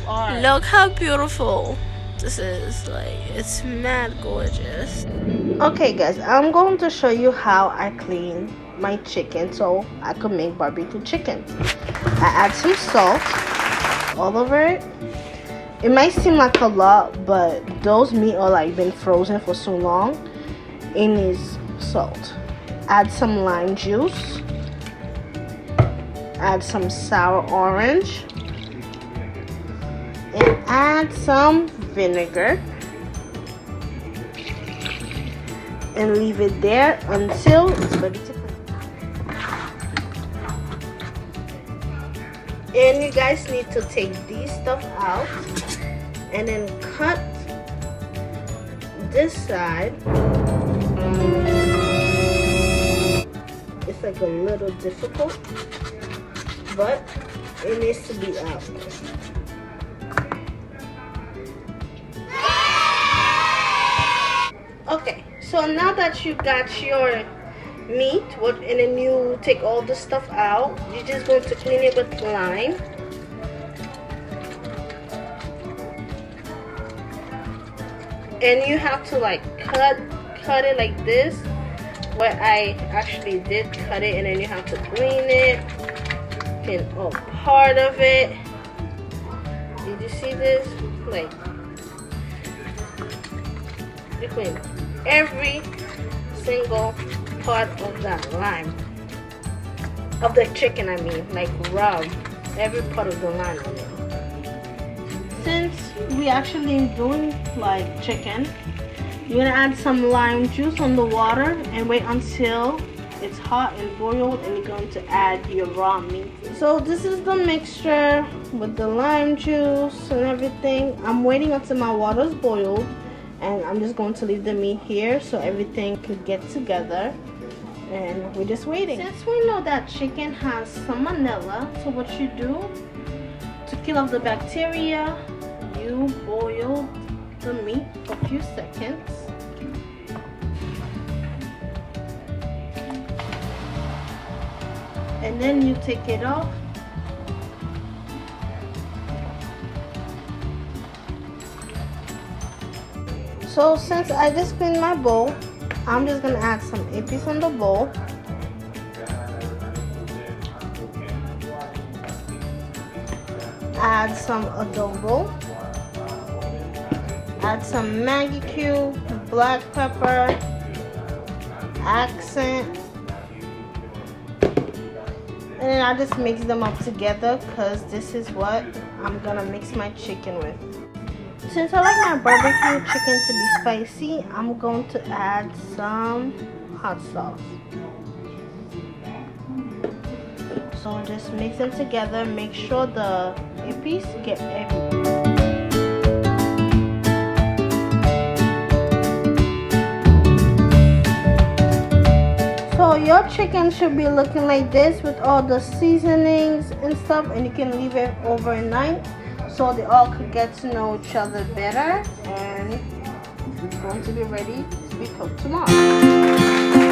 are. Look how beautiful this is. Like, it's mad gorgeous. Okay guys, I'm going to show you how I clean my chicken so I could make barbecue chicken. I add some salt all over it. It might seem like a lot, but those meat are like been frozen for so long. It needs salt. Add some lime juice. Add some sour orange. And add some vinegar. And leave it there until it's ready to cook. And you guys need to take these stuff out and then cut this side. It's like a little difficult, but it needs to be out. Okay, so now that you got your meat, and then you take all the stuff out, you're just going to clean it with lime. And you have to like cut it like this, where I actually did cut it, and then you have to clean it and all part of it. Did you see this? Like, you clean every single part of that lime, of the chicken, I mean, like rub every part of the lime on it. Since we actually doing like chicken, you're gonna add some lime juice on the water and wait until it's hot and boiled, and you're going to add your raw meat. So this is the mixture with the lime juice and everything. I'm waiting until my water's boiled, and I'm just going to leave the meat here so everything could get together, and we're just waiting. Since we know that chicken has salmonella, so what you do to kill off the bacteria, you boil the meat for a few seconds. And then you take it off. So since I just cleaned my bowl, I'm just gonna add some epis on the bowl. Add some adobo. Add some Maggi cube, black pepper, accent. And then I just mix them up together because this is what I'm gonna mix my chicken with. Since I like my barbecue chicken to be spicy, I'm going to add some hot sauce. So just mix them together, make sure the epis get everywhere. So your chicken should be looking like this with all the seasonings and stuff, and you can leave it overnight so they all could get to know each other better, and it's going to be ready to be cooked tomorrow.